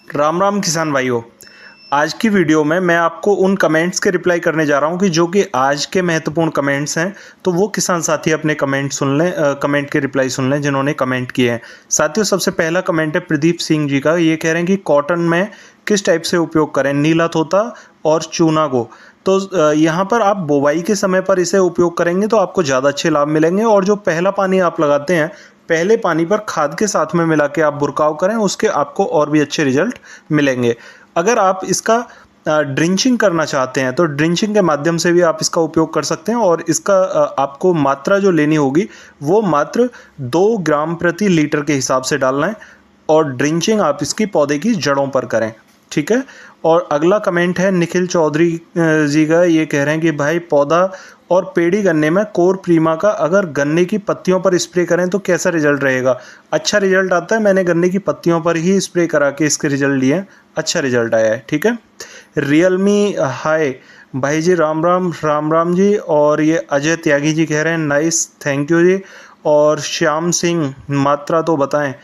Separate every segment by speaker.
Speaker 1: राम राम किसान भाइयों। आज की वीडियो में मैं आपको उन कमेंट्स के रिप्लाई करने जा रहा हूं कि जो कि आज के महत्वपूर्ण कमेंट्स हैं। तो वो किसान साथी अपने कमेंट सुन लें, कमेंट के रिप्लाई सुन लें जिन्होंने कमेंट किए हैं। साथियों, सबसे पहला कमेंट है प्रदीप सिंह जी का। ये कह रहे हैं कि कॉटन में किस टाइप से उपयोग करें, नीला तोता और चूना को। तो यहाँ पर आप बुवाई के समय पर इसे उपयोग करेंगे तो आपको ज़्यादा अच्छे लाभ मिलेंगे। और जो पहला पानी आप लगाते हैं, पहले पानी पर खाद के साथ में मिला के आप बुरकाव करें, उसके आपको और भी अच्छे रिजल्ट मिलेंगे। अगर आप इसका ड्रिंचिंग करना चाहते हैं तो ड्रिंचिंग के माध्यम से भी आप इसका उपयोग कर सकते हैं। और इसका आपको मात्रा जो लेनी होगी वो मात्र 2 ग्राम प्रति लीटर के हिसाब से डालना है। और ड्रिंचिंग आप इसकी पौधे की जड़ों पर करें, ठीक है। और अगला कमेंट है निखिल चौधरी जी का। ये कह रहे हैं कि भाई, पौधा और पेड़ी गन्ने में कोर प्रीमा का अगर गन्ने की पत्तियों पर स्प्रे करें तो कैसा रिजल्ट रहेगा। अच्छा रिजल्ट आता है। मैंने गन्ने की पत्तियों पर ही स्प्रे करा के इसके रिजल्ट लिए, अच्छा रिजल्ट आया है, ठीक है। रियलमी हाय भाई जी, राम राम जी। और ये अजय त्यागी जी कह रहे हैं नाइस, थैंक यू जी। और श्याम सिंह, मात्रा तो बताएं।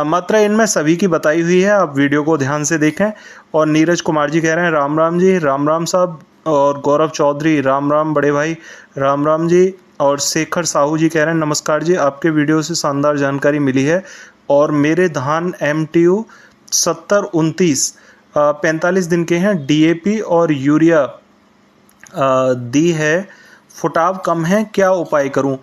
Speaker 1: मात्रा इनमें सभी की बताई हुई है, आप वीडियो को ध्यान से देखें। और नीरज कुमार जी कह रहे हैं राम जी, राम साहब। और गौरव चौधरी, राम बड़े भाई, राम जी। और शेखर साहू जी कह रहे हैं नमस्कार जी, आपके वीडियो से शानदार जानकारी मिली है। और मेरे धान MTU 7029 45 दिन के हैं, DAP और यूरिया दी है, फुटाव कम है, क्या उपाय करूं।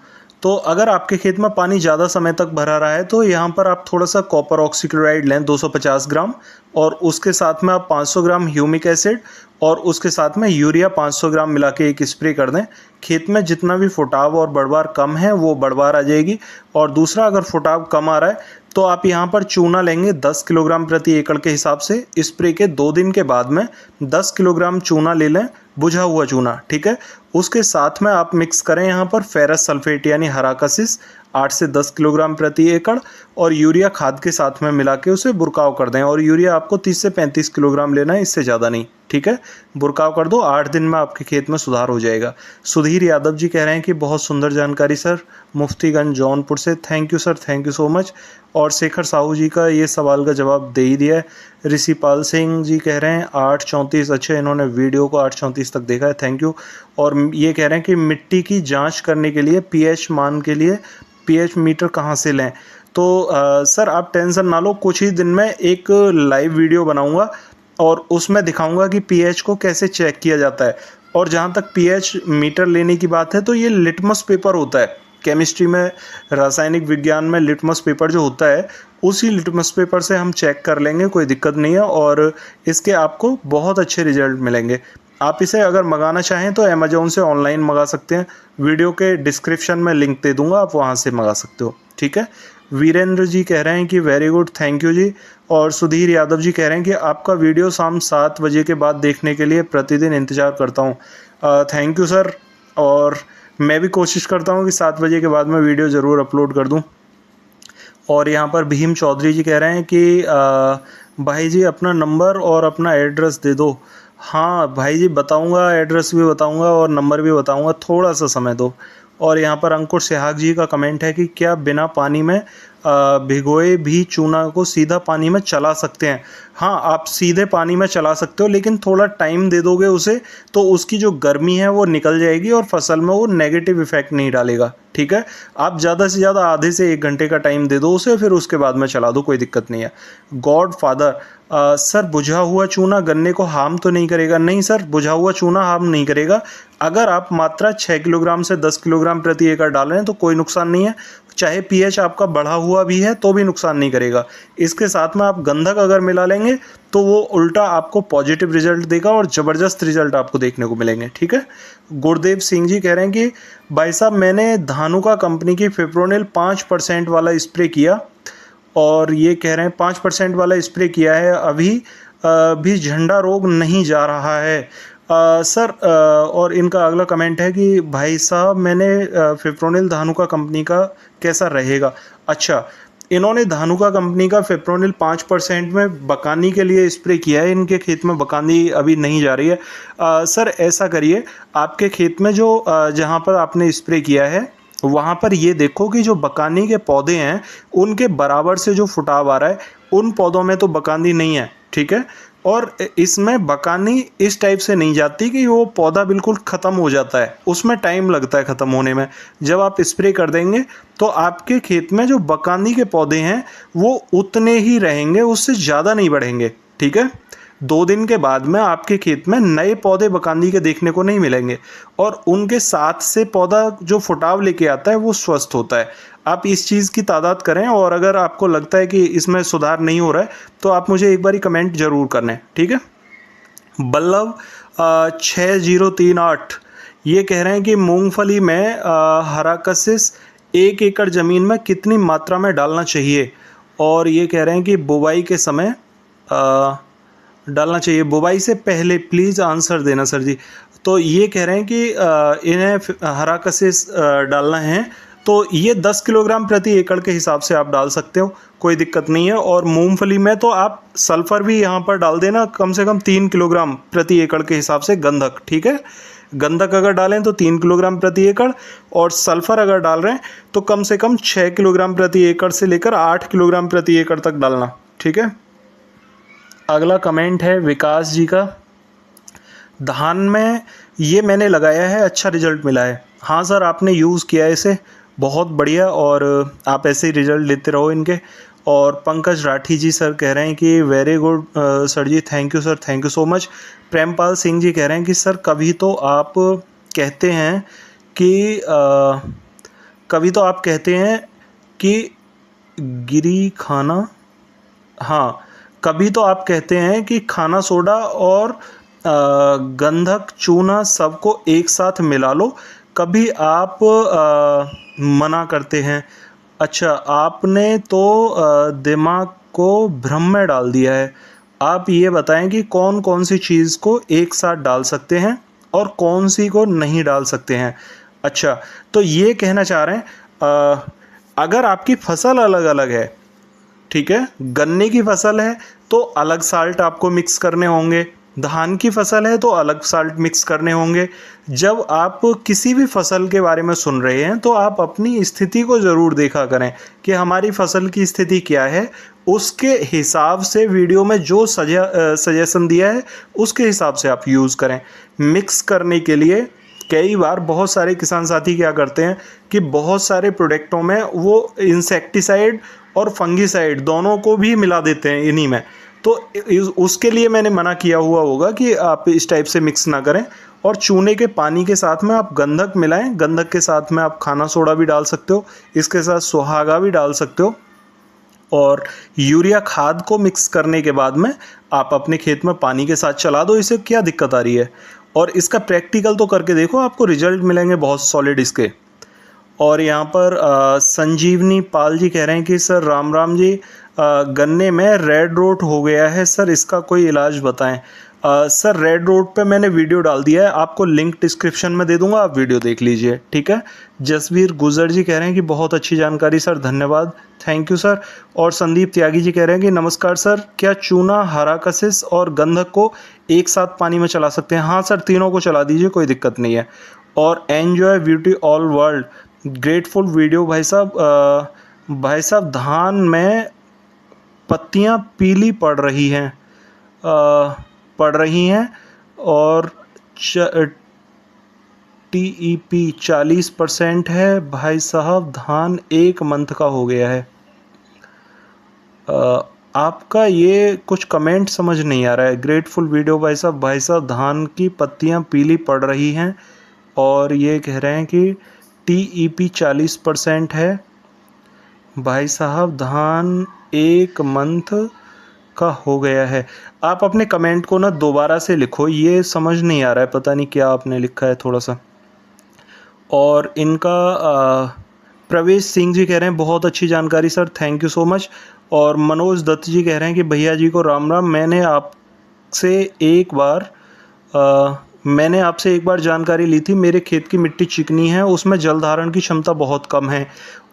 Speaker 1: तो अगर आपके खेत में पानी ज़्यादा समय तक भरा रहा है तो यहाँ पर आप थोड़ा सा कॉपर ऑक्सीक्लोराइड लें 250 ग्राम। और उसके साथ में आप 500 ग्राम ह्यूमिक एसिड और उसके साथ में यूरिया 500 ग्राम मिला के एक स्प्रे कर दें। खेत में जितना भी फुटाव और बढ़वार कम है वो बढ़वार आ जाएगी। और दूसरा, अगर फुटाव कम आ रहा है तो आप यहाँ पर चूना लेंगे 10 किलोग्राम प्रति एकड़ के हिसाब से। स्प्रे के 2 दिन के बाद में 10 किलोग्राम चूना ले लें, बुझा हुआ चूना, ठीक है। उसके साथ में आप मिक्स करें यहाँ पर फेरस सल्फेट यानी हराकासिस 8 से 10 किलोग्राम प्रति एकड़ और यूरिया खाद के साथ में मिला के उसे बुरकाव कर दें। और यूरिया आपको 30 से 35 किलोग्राम लेना है, इससे ज़्यादा नहीं, ठीक है। बुरकाव कर दो, 8 दिन में आपके खेत में सुधार हो जाएगा। सुधीर यादव जी कह रहे हैं कि बहुत सुंदर जानकारी सर, मुफ्तीगंज जौनपुर से। Thank you sir, thank you so much. और शेखर साहू जी का ये सवाल का जवाब दे ही दिया है। ऋषिपाल सिंह जी कह रहे हैं 834, अच्छा, इन्होंने वीडियो को 834 तक देखा है, थैंक यू। और ये कह रहे हैं कि मिट्टी की जांच करने के लिए pH मान के लिए pH मीटर कहाँ से लें। तो सर आप टेंशन ना लो, कुछ ही दिन में एक लाइव वीडियो बनाऊंगा और उसमें दिखाऊंगा कि pH को कैसे चेक किया जाता है। और जहाँ तक pH मीटर लेने की बात है तो ये लिटमस पेपर होता है केमिस्ट्री में, रासायनिक विज्ञान में लिटमस पेपर जो होता है, उसी लिटमस पेपर से हम चेक कर लेंगे, कोई दिक्कत नहीं है। और इसके आपको बहुत अच्छे रिजल्ट मिलेंगे। आप इसे अगर मंगाना चाहें तो अमेज़ॉन से ऑनलाइन मंगा सकते हैं, वीडियो के डिस्क्रिप्शन में लिंक दे दूंगा, आप वहां से मंगा सकते हो, ठीक है। वीरेंद्र जी कह रहे हैं कि वेरी गुड, थैंक यू जी। और सुधीर यादव जी कह रहे हैं कि आपका वीडियो शाम 7 बजे के बाद देखने के लिए प्रतिदिन इंतज़ार करता हूँ। Thank you sir. और मैं भी कोशिश करता हूँ कि 7 बजे के बाद मैं वीडियो ज़रूर अपलोड कर दूँ। और यहाँ पर भीम चौधरी जी कह रहे हैं कि भाई जी अपना नंबर और अपना एड्रेस दे दो। हाँ भाई जी, बताऊँगा, एड्रेस भी बताऊँगा और नंबर भी बताऊँगा, थोड़ा सा समय दो। और यहाँ पर अंकुर सेहाग जी का कमेंट है कि क्या बिना पानी में भिगोए भी चूना को सीधा पानी में चला सकते हैं। हाँ, आप सीधे पानी में चला सकते हो, लेकिन थोड़ा टाइम दे दोगे उसे तो उसकी जो गर्मी है वो निकल जाएगी और फसल में वो नेगेटिव इफेक्ट नहीं डालेगा, ठीक है। आप ज़्यादा से ज़्यादा आधे से 1 घंटे का टाइम दे दो उसे, फिर उसके बाद में चला दो, कोई दिक्कत नहीं है। गॉड फादर, सर बुझा हुआ चूना गन्ने को हार्म तो नहीं करेगा। नहीं सर, बुझा हुआ चूना हार्म नहीं करेगा। अगर आप मात्रा 6 किलोग्राम से 10 किलोग्राम प्रति एकड़ डाल रहे हैं तो कोई नुकसान नहीं है। चाहे pH आपका बढ़ा हुआ भी है तो भी नुकसान नहीं करेगा। इसके साथ में आप गंधक अगर मिला लेंगे तो वो उल्टा आपको पॉजिटिव रिजल्ट देगा और ज़बरदस्त रिजल्ट आपको देखने को मिलेंगे, ठीक है। गुरदेव सिंह जी कह रहे हैं कि भाई साहब, मैंने धानुका कंपनी की फिप्रोनिल 5% वाला स्प्रे किया। और ये कह रहे हैं 5% वाला स्प्रे किया है, अभी भी झंडा रोग नहीं जा रहा है। सर, और इनका अगला कमेंट है कि भाई साहब मैंने फिप्रोनिल धानुका कंपनी का कैसा रहेगा। अच्छा, इन्होंने धानुका कंपनी का फिप्रोनिल 5% में बकानी के लिए स्प्रे किया है। इनके खेत में बकानी अभी नहीं जा रही है। सर ऐसा करिए, आपके खेत में जो जहाँ पर आपने स्प्रे किया है वहाँ पर ये देखो कि जो बकानी के पौधे हैं उनके बराबर से जो फुटाव आ रहा है, उन पौधों में तो बकानी नहीं है, ठीक ठीक है। और इसमें बकानी इस टाइप से नहीं जाती कि वो पौधा बिल्कुल ख़त्म हो जाता है, उसमें टाइम लगता है ख़त्म होने में। जब आप स्प्रे कर देंगे तो आपके खेत में जो बकानी के पौधे हैं वो उतने ही रहेंगे, उससे ज़्यादा नहीं बढ़ेंगे, ठीक है। 2 दिन के बाद में आपके खेत में नए पौधे बकानी के देखने को नहीं मिलेंगे और उनके साथ से पौधा जो फुटाव लेके आता है वो स्वस्थ होता है। आप इस चीज़ की तादाद करें और अगर आपको लगता है कि इसमें सुधार नहीं हो रहा है तो आप मुझे एक बारी कमेंट ज़रूर करना, ठीक है। बल्लभ 6038 ये कह रहे हैं कि मूंगफली में हराकसिस 1 एकड़ ज़मीन में कितनी मात्रा में डालना चाहिए, और ये कह रहे हैं कि बुवाई के समय डालना चाहिए, बुवाई से पहले प्लीज़ आंसर देना सर जी। तो ये कह रहे हैं कि इन्हें हराकसिस डालना है तो ये 10 किलोग्राम प्रति एकड़ के हिसाब से आप डाल सकते हो, कोई दिक्कत नहीं है। और मूंगफली में तो आप सल्फ़र भी यहाँ पर डाल देना, कम से कम 3 किलोग्राम प्रति एकड़ के हिसाब से गंधक, ठीक है। गंधक अगर डालें तो 3 किलोग्राम प्रति एकड़, और सल्फ़र अगर डाल रहे हैं तो कम से कम 6 किलोग्राम प्रति एकड़ से लेकर 8 किलोग्राम प्रति एकड़ तक डालना, ठीक है। अगला कमेंट है विकास जी का, धान में ये मैंने लगाया है, अच्छा रिजल्ट मिला है। हाँ सर, आपने यूज़ किया है इसे, बहुत बढ़िया, और आप ऐसे ही रिजल्ट लेते रहो इनके। और पंकज राठी जी सर कह रहे हैं कि very good sir ji, thank you sir, thank you so much. Prempal Singh ji कह रहे हैं कि सर कभी तो आप कहते हैं कि गिरी खाना, हाँ, कभी तो आप कहते हैं कि खाना सोडा और गंधक चूना सबको एक साथ मिला लो, कभी आप मना करते हैं। अच्छा, आपने तो दिमाग को भ्रम में डाल दिया है। आप ये बताएं कि कौन कौन सी चीज़ को एक साथ डाल सकते हैं और कौन सी को नहीं डाल सकते हैं। अच्छा, तो ये कहना चाह रहे हैं अगर आपकी फसल अलग अलग है, ठीक है, गन्ने की फसल है तो अलग साल्ट आपको मिक्स करने होंगे, धान की फसल है तो अलग साल्ट मिक्स करने होंगे। जब आप किसी भी फसल के बारे में सुन रहे हैं तो आप अपनी स्थिति को ज़रूर देखा करें कि हमारी फसल की स्थिति क्या है, उसके हिसाब से वीडियो में जो सजेशन दिया है उसके हिसाब से आप यूज़ करें। मिक्स करने के लिए कई बार बहुत सारे किसान साथी क्या करते हैं कि बहुत सारे प्रोडक्टों में वो इंसेक्टिसाइड और फंगिसाइड दोनों को भी मिला देते हैं इन्हीं में, तो उसके लिए मैंने मना किया हुआ होगा कि आप इस टाइप से मिक्स ना करें। और चूने के पानी के साथ में आप गंधक मिलाएं, गंधक के साथ में आप खाना सोडा भी डाल सकते हो, इसके साथ सुहागा भी डाल सकते हो, और यूरिया खाद को मिक्स करने के बाद में आप अपने खेत में पानी के साथ चला दो, इसे क्या दिक्कत आ रही है। और इसका प्रैक्टिकल तो करके देखो, आपको रिजल्ट मिलेंगे बहुत सॉलिड इसके। और यहाँ पर संजीवनी पाल जी कह रहे हैं कि सर राम राम जी, गन्ने में रेड रोट हो गया है सर, इसका कोई इलाज बताएं। सर रेड रोट पे मैंने वीडियो डाल दिया है, आपको लिंक डिस्क्रिप्शन में दे दूंगा, आप वीडियो देख लीजिए, ठीक है। जसवीर गुजर जी कह रहे हैं कि बहुत अच्छी जानकारी सर, धन्यवाद, थैंक यू सर। और संदीप त्यागी जी कह रहे हैं कि नमस्कार सर, क्या चूना, हराकसिस और गंधक को एक साथ पानी में चला सकते हैं? हाँ सर, तीनों को चला दीजिए, कोई दिक्कत नहीं है। और enjoy beauty all world, grateful video भाई साहब, धान में पत्तियां पीली पड़ रही हैं और TEP 40% है भाई साहब, धान 1 मंथ का हो गया है। आपका ये कुछ कमेंट समझ नहीं आ रहा है। ग्रेटफुल वीडियो भाई साहब, धान की पत्तियां पीली पड़ रही हैं और ये कह रहे हैं कि TEP 40% है भाई साहब, धान 1 मंथ का हो गया है। आप अपने कमेंट को ना दोबारा से लिखो, ये समझ नहीं आ रहा है, पता नहीं क्या आपने लिखा है थोड़ा सा। और इनका प्रवेश सिंह जी कह रहे हैं बहुत अच्छी जानकारी sir, thank you so much. और मनोज दत्त जी कह रहे हैं कि भैया जी को राम राम, मैंने आपसे एक बार जानकारी ली थी, मेरे खेत की मिट्टी चिकनी है, उसमें जल धारण की क्षमता बहुत कम है,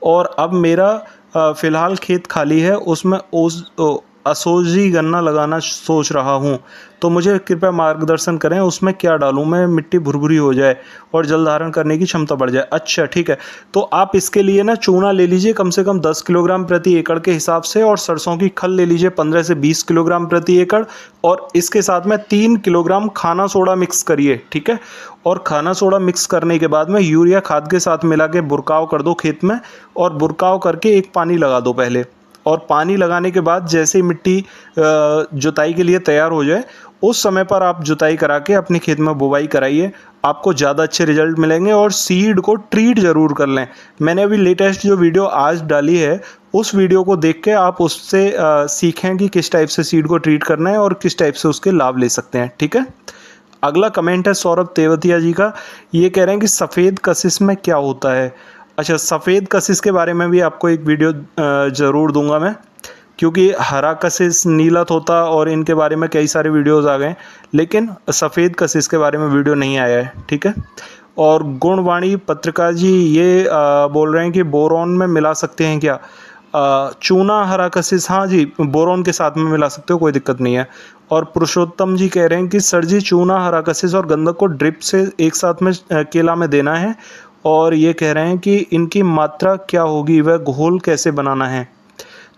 Speaker 1: और अब मेरा फ़िलहाल खेत खाली है, उसमें असोजी गन्ना लगाना सोच रहा हूँ, तो मुझे कृपया मार्गदर्शन करें, उसमें क्या डालूँ मैं मिट्टी भुरभुरी हो जाए और जल धारण करने की क्षमता बढ़ जाए। अच्छा ठीक है, तो आप इसके लिए ना चूना ले लीजिए कम से कम 10 किलोग्राम प्रति एकड़ के हिसाब से, और सरसों की खल ले लीजिए 15 से 20 किलोग्राम प्रति एकड़, और इसके साथ में 3 किलोग्राम खाना सोडा मिक्स करिए। ठीक है, और खाना सोडा मिक्स करने के बाद में यूरिया खाद के साथ मिला के बुरकाव कर दो खेत में, और बुरकाव करके एक पानी लगा दो पहले, और पानी लगाने के बाद जैसे ही मिट्टी जुताई के लिए तैयार हो जाए उस समय पर आप जुताई करा के अपने खेत में बुवाई कराइए, आपको ज़्यादा अच्छे रिजल्ट मिलेंगे। और सीड को ट्रीट ज़रूर कर लें। मैंने अभी लेटेस्ट जो वीडियो आज डाली है उस वीडियो को देख के आप उससे सीखें कि किस टाइप से सीड को ट्रीट करना है और किस टाइप से उसके लाभ ले सकते हैं। ठीक है, अगला कमेंट है सौरभ तेवतिया जी का। ये कह रहे हैं कि सफ़ेद कशिश में क्या होता है। अच्छा, सफ़ेद कशिश के बारे में भी आपको एक वीडियो ज़रूर दूंगा मैं, क्योंकि हरा कशिश, नीला तोता और इनके बारे में कई सारे वीडियोस आ गए, लेकिन सफ़ेद कशिश के बारे में वीडियो नहीं आया है। ठीक है, और गुणवाणी पत्रिका जी ये बोल रहे हैं कि बोरॉन में मिला सकते हैं क्या चूना हरा कशिश। हाँ जी, बोरॉन के साथ में मिला सकते हो, कोई दिक्कत नहीं है। और पुरुषोत्तम जी कह रहे हैं कि सर जी चूना हरा कशिश और गंधक को ड्रिप से एक साथ में केला में देना है, और ये कह रहे हैं कि इनकी मात्रा क्या होगी, वह घोल कैसे बनाना है।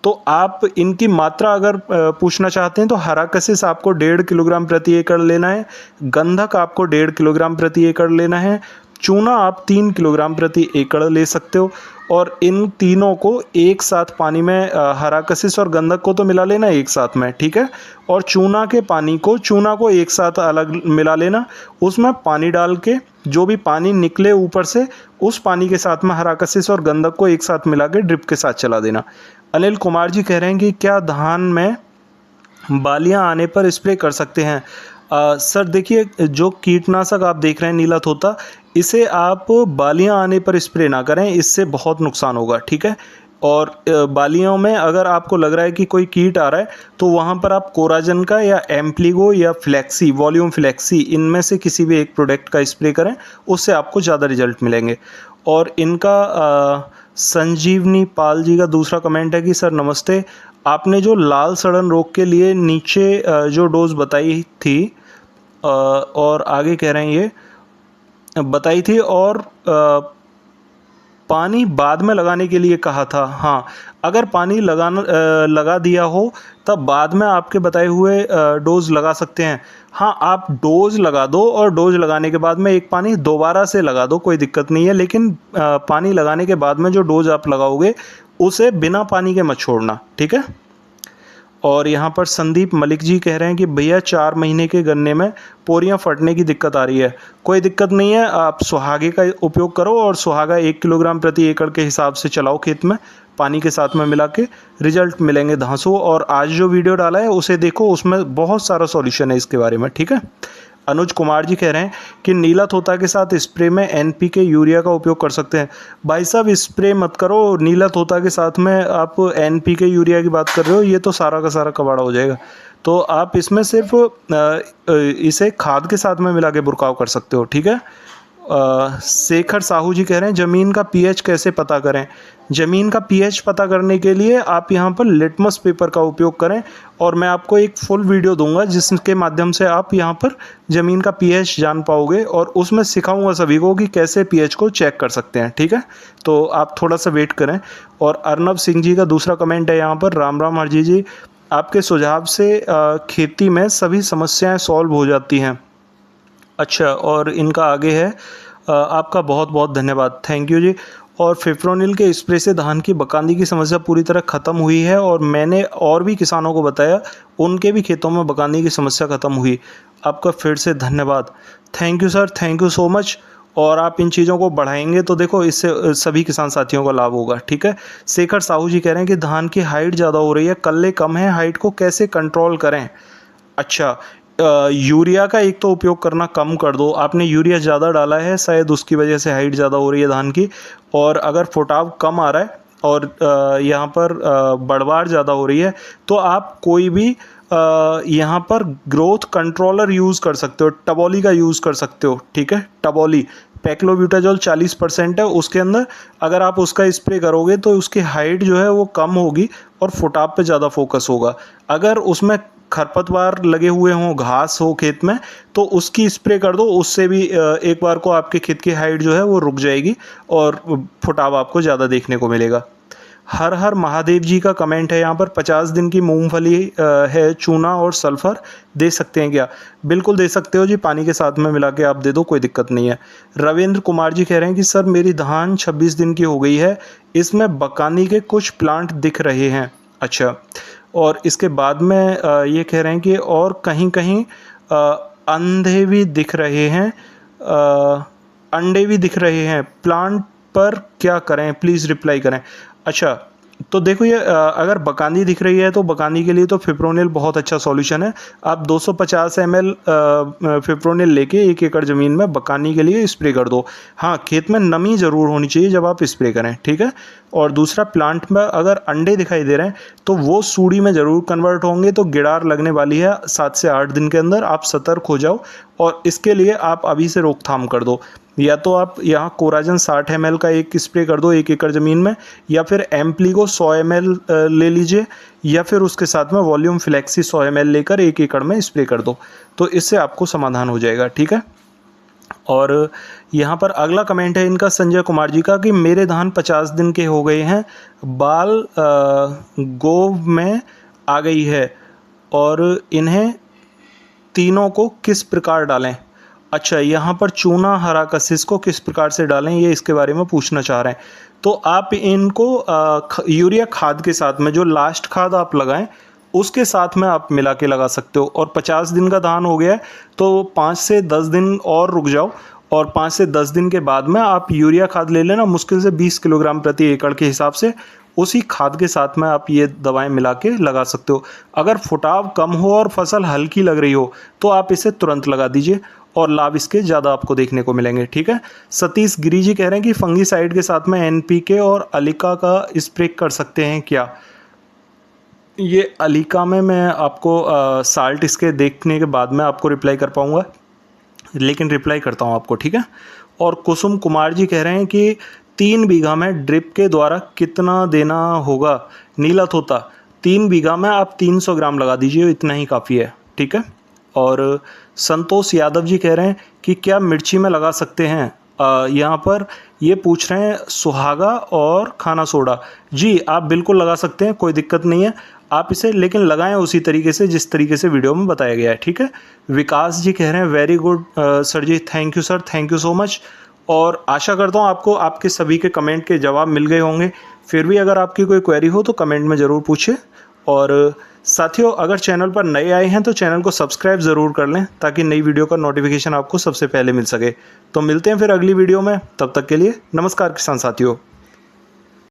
Speaker 1: तो आप इनकी मात्रा अगर पूछना चाहते हैं तो हरा कशिश आपको 1.5 किलोग्राम प्रति एकड़ लेना है, गंधक आपको 1.5 किलोग्राम प्रति एकड़ लेना है, चूना आप 3 किलोग्राम प्रति एकड़ ले सकते हो, और इन तीनों को एक साथ पानी में हरा कशिश और गंधक को तो मिला लेना एक साथ में। ठीक है, और चूना को एक साथ अलग मिला लेना, उसमें पानी डाल के जो भी पानी निकले ऊपर से उस पानी के साथ में हरा कशिश और गंधक को एक साथ मिला के ड्रिप के साथ चला देना। अनिल कुमार जी कह रहे हैं कि क्या धान में बालियां आने पर स्प्रे कर सकते हैं। सर देखिए, जो कीटनाशक आप देख रहे हैं नीला तोता, इसे आप बालियां आने पर स्प्रे ना करें, इससे बहुत नुकसान होगा। ठीक है, और बालियों में अगर आपको लग रहा है कि कोई कीट आ रहा है तो वहाँ पर आप कोराजन का या एम्प्लीगो या फ्लैक्सी, वॉल्यूम फ्लैक्सी, इनमें से किसी भी एक प्रोडक्ट का स्प्रे करें, उससे आपको ज़्यादा रिजल्ट मिलेंगे। और इनका संजीवनी पाल जी का दूसरा कमेंट है कि सर नमस्ते, आपने जो लाल सड़न रोग के लिए नीचे जो डोज बताई थी और आगे कह रहे हैं ये बताई थी, और पानी बाद में लगाने के लिए कहा था। हाँ, अगर पानी लगा दिया हो तब बाद में आपके बताए हुए डोज लगा सकते हैं। हाँ, आप डोज लगा दो और डोज लगाने के बाद में एक पानी दोबारा से लगा दो, कोई दिक्कत नहीं है, लेकिन पानी लगाने के बाद में जो डोज आप लगाओगे उसे बिना पानी के मत छोड़ना। ठीक है, और यहाँ पर संदीप मलिक जी कह रहे हैं कि भैया 4 महीने के गन्ने में पोरियां फटने की दिक्कत आ रही है। कोई दिक्कत नहीं है, आप सुहागे का उपयोग करो, और सुहागा 1 किलोग्राम प्रति एकड़ के हिसाब से चलाओ खेत में, पानी के साथ में मिला के रिजल्ट मिलेंगे धांसू। और आज जो वीडियो डाला है उसे देखो, उसमें बहुत सारा सॉल्यूशन है इसके बारे में। ठीक है, अनुज कुमार जी कह रहे हैं कि नीला तोता के साथ स्प्रे में NPK यूरिया का उपयोग कर सकते हैं। भाई साहब, स्प्रे मत करो नीला तोता के साथ में, आप NPK यूरिया की बात कर रहे हो, ये तो सारा का सारा कबाड़ा हो जाएगा। तो आप इसमें सिर्फ इसे खाद के साथ में मिला के बुरकाव कर सकते हो। ठीक है, शेखर साहू जी कह रहे हैं ज़मीन का pH कैसे पता करें। ज़मीन का pH पता करने के लिए आप यहाँ पर लिटमस पेपर का उपयोग करें, और मैं आपको एक फुल वीडियो दूंगा जिसके माध्यम से आप यहाँ पर ज़मीन का pH जान पाओगे, और उसमें सिखाऊंगा सभी को कि कैसे pH को चेक कर सकते हैं। ठीक है, तो आप थोड़ा सा वेट करें। और अर्नब सिंह जी का दूसरा कमेंट है यहाँ पर, राम राम हरजी जी, आपके सुझाव से खेती में सभी समस्याएँ सॉल्व हो जाती हैं। अच्छा, और इनका आगे है, आपका बहुत बहुत धन्यवाद, थैंक यू जी। और फिप्रोनिल के स्प्रे से धान की बकांदी की समस्या पूरी तरह ख़त्म हुई है, और मैंने और भी किसानों को बताया, उनके भी खेतों में बकांदी की समस्या ख़त्म हुई। आपका फिर से धन्यवाद, thank you sir, thank you so much. और आप इन चीज़ों को बढ़ाएंगे तो देखो इससे सभी किसान साथियों को लाभ होगा। ठीक है, शेखर साहू जी कह रहे हैं कि धान की हाइट ज़्यादा हो रही है, कल्ले कम है, हाइट को कैसे कंट्रोल करें। अच्छा, यूरिया का एक तो उपयोग करना कम कर दो, आपने यूरिया ज़्यादा डाला है, शायद उसकी वजह से हाइट ज़्यादा हो रही है धान की। और अगर फुटाव कम आ रहा है और यहाँ पर बढ़वार ज़्यादा हो रही है, तो आप कोई भी यहाँ पर ग्रोथ कंट्रोलर यूज़ कर सकते हो, टबोली का यूज़ कर सकते हो। ठीक है, टबोली पैक्लोब्यूटाजोल 40% है उसके अंदर, अगर आप उसका स्प्रे करोगे तो उसकी हाइट जो है वो कम होगी और फुटाव पे ज़्यादा फोकस होगा। अगर उसमें खरपतवार लगे हुए हों, घास हो खेत में, तो उसकी स्प्रे कर दो, उससे भी एक बार को आपके खेत की हाइट जो है वो रुक जाएगी और फुटाव आपको ज़्यादा देखने को मिलेगा। हर हर महादेव जी का कमेंट है यहाँ पर, 50 दिन की मूंगफली है, चूना और सल्फ़र दे सकते हैं क्या? बिल्कुल दे सकते हो जी, पानी के साथ में मिला के आप दे दो, कोई दिक्कत नहीं है। रविंद्र कुमार जी कह रहे हैं कि सर मेरी धान 26 दिन की हो गई है, इसमें बकानी के कुछ प्लांट दिख रहे हैं। अच्छा, और इसके बाद में ये कह रहे हैं कि और कहीं कहीं अंधे भी दिख रहे हैं, अंडे भी दिख रहे हैं, प्लांट पर क्या करें, प्लीज़ रिप्लाई करें। अच्छा, तो देखो ये अगर बकानी दिख रही है तो बकानी के लिए तो फिप्रोनिल बहुत अच्छा सॉल्यूशन है। आप 250 ml फिप्रोनिल लेके 1 एकड़ ज़मीन में बकानी के लिए स्प्रे कर दो। हाँ, खेत में नमी ज़रूर होनी चाहिए जब आप स्प्रे करें, ठीक है। और दूसरा, प्लांट में अगर अंडे दिखाई दे रहे हैं तो वो सूड़ी में ज़रूर कन्वर्ट होंगे, तो गिडार लगने वाली है 7 से 8 दिन के अंदर। आप सतर्क हो जाओ और इसके लिए आप अभी से रोकथाम कर दो। या तो आप यहाँ कोराजन 60 ml का एक स्प्रे कर दो 1 एकड़ ज़मीन में, या फिर एम्प्लीगो 100 ml ले लीजिए, या फिर उसके साथ में वॉल्यूम फ्लेक्सी 100 ml लेकर 1 एकड़ में स्प्रे कर दो, तो इससे आपको समाधान हो जाएगा, ठीक है। और यहाँ पर अगला कमेंट है इनका संजय कुमार जी का कि मेरे धान 50 दिन के हो गए हैं, बाल गोव में आ गई है और इन्हें तीनों को किस प्रकार डालें? अच्छा, यहाँ पर चूना हरा कसिस को किस प्रकार से डालें, ये इसके बारे में पूछना चाह रहे हैं। तो आप इनको यूरिया खाद के साथ में, जो लास्ट खाद आप लगाएं उसके साथ में आप मिला के लगा सकते हो। और 50 दिन का धान हो गया है तो 5 से 10 दिन और रुक जाओ, और 5 से 10 दिन के बाद में आप यूरिया खाद ले लेना, मुश्किल से 20 किलोग्राम प्रति एकड़ के हिसाब से। उसी खाद के साथ में आप ये दवाएं मिला के लगा सकते हो। अगर फुटाव कम हो और फसल हल्की लग रही हो तो आप इसे तुरंत लगा दीजिए और लाभ इसके ज़्यादा आपको देखने को मिलेंगे, ठीक है। सतीश गिरी जी कह रहे हैं कि फंगीसाइड के साथ में एनपीके और अलिका का स्प्रे कर सकते हैं क्या? ये अलिका में मैं आपको साल्ट इसके देखने के बाद में आपको रिप्लाई कर पाऊँगा, लेकिन रिप्लाई करता हूँ आपको, ठीक है। और कुसुम कुमार जी कह रहे हैं कि 3 बीघा में ड्रिप के द्वारा कितना देना होगा? नीला तोता 3 बीघा में आप 300 ग्राम लगा दीजिए, इतना ही काफ़ी है, ठीक है। और संतोष यादव जी कह रहे हैं कि क्या मिर्ची में लगा सकते हैं? यहाँ पर ये पूछ रहे हैं सुहागा और खाना सोडा। जी, आप बिल्कुल लगा सकते हैं, कोई दिक्कत नहीं है। आप इसे लेकिन लगाएं उसी तरीके से जिस तरीके से वीडियो में बताया गया है, ठीक है। विकास जी कह रहे हैं very good sir ji, thank you sir, thank you so much. और आशा करता हूँ आपको आपके सभी के कमेंट के जवाब मिल गए होंगे। फिर भी अगर आपकी कोई क्वेरी हो तो कमेंट में ज़रूर पूछिए। और साथियों, अगर चैनल पर नए आए हैं तो चैनल को सब्सक्राइब ज़रूर कर लें ताकि नई वीडियो का नोटिफिकेशन आपको सबसे पहले मिल सके। तो मिलते हैं फिर अगली वीडियो में, तब तक के लिए नमस्कार किसान साथियों।